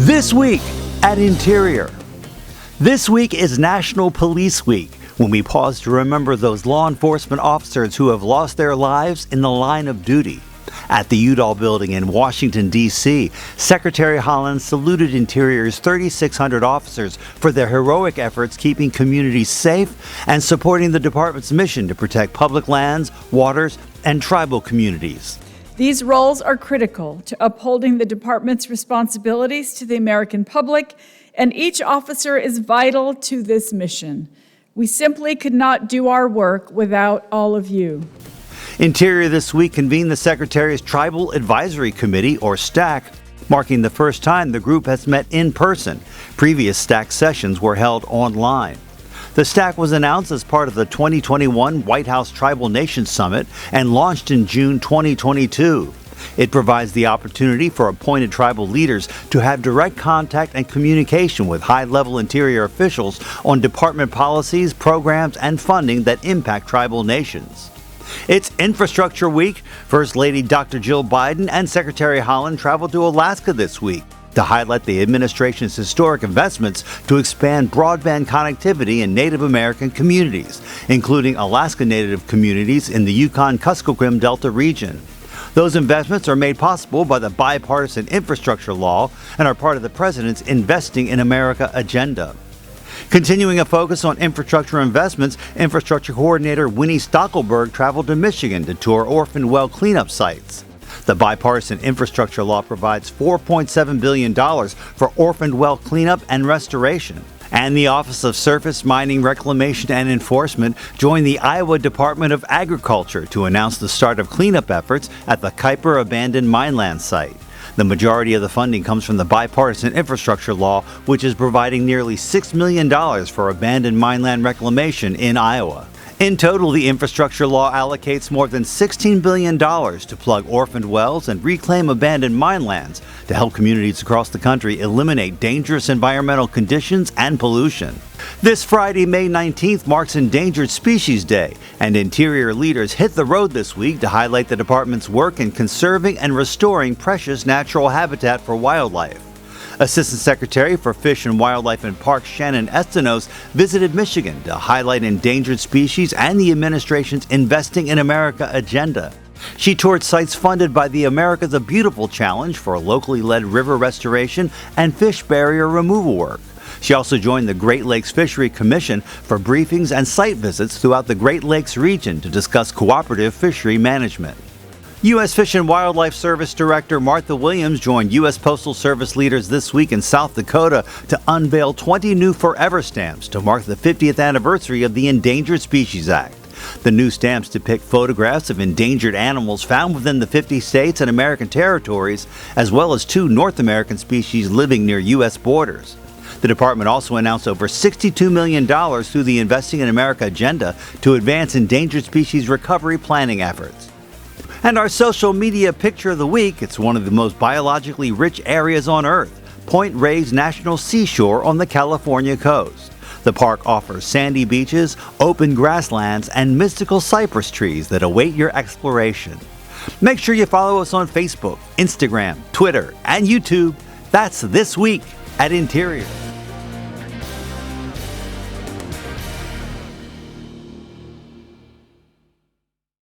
This week at Interior. This week is National Police Week, when we pause to remember those law enforcement officers who have lost their lives in the line of duty. At the Udall Building in Washington, D.C., Secretary Haaland saluted Interior's 3,600 officers for their heroic efforts keeping communities safe and supporting the department's mission to protect public lands, waters, and tribal communities. These roles are critical to upholding the department's responsibilities to the American public, and each officer is vital to this mission. We simply could not do our work without all of you. Interior this week convened the Secretary's Tribal Advisory Committee, or STAC, marking the first time the group has met in person. Previous STAC sessions were held online. The STAC was announced as part of the 2021 White House Tribal Nations Summit and launched in June 2022. It provides the opportunity for appointed tribal leaders to have direct contact and communication with high-level Interior officials on department policies, programs, and funding that impact tribal nations. It's Infrastructure Week. First Lady Dr. Jill Biden and Secretary Haaland traveled to Alaska this week to highlight the administration's historic investments to expand broadband connectivity in Native American communities, including Alaska Native communities in the Yukon-Kuskokwim Delta region. Those investments are made possible by the bipartisan infrastructure law and are part of the President's Investing in America agenda. Continuing a focus on infrastructure investments, Infrastructure Coordinator Winnie Stockelberg traveled to Michigan to tour orphaned well cleanup sites. The bipartisan infrastructure law provides $4.7 billion for orphaned well cleanup and restoration. And the Office of Surface Mining Reclamation and Enforcement joined the Iowa Department of Agriculture to announce the start of cleanup efforts at the Kuiper abandoned mineland site. The majority of the funding comes from the bipartisan infrastructure law, which is providing nearly $6 million for abandoned mineland reclamation in Iowa. In total, the infrastructure law allocates more than $16 billion to plug orphaned wells and reclaim abandoned minelands to help communities across the country eliminate dangerous environmental conditions and pollution. This Friday, May 19th, marks Endangered Species Day, and Interior leaders hit the road this week to highlight the department's work in conserving and restoring precious natural habitat for wildlife. Assistant Secretary for Fish and Wildlife and Parks Shannon Estenos visited Michigan to highlight endangered species and the administration's Investing in America agenda. She toured sites funded by the America the Beautiful Challenge for locally led river restoration and fish barrier removal work. She also joined the Great Lakes Fishery Commission for briefings and site visits throughout the Great Lakes region to discuss cooperative fishery management. U.S. Fish and Wildlife Service Director Martha Williams joined U.S. Postal Service leaders this week in South Dakota to unveil 20 new Forever stamps to mark the 50th anniversary of the Endangered Species Act. The new stamps depict photographs of endangered animals found within the 50 states and American territories, as well as 2 North American species living near U.S. borders. The department also announced over $62 million through the Investing in America agenda to advance endangered species recovery planning efforts. And our social media picture of the week, it's one of the most biologically rich areas on Earth, Point Reyes National Seashore on the California coast. The park offers sandy beaches, open grasslands, and mystical cypress trees that await your exploration. Make sure you follow us on Facebook, Instagram, Twitter, and YouTube. That's This Week at Interior.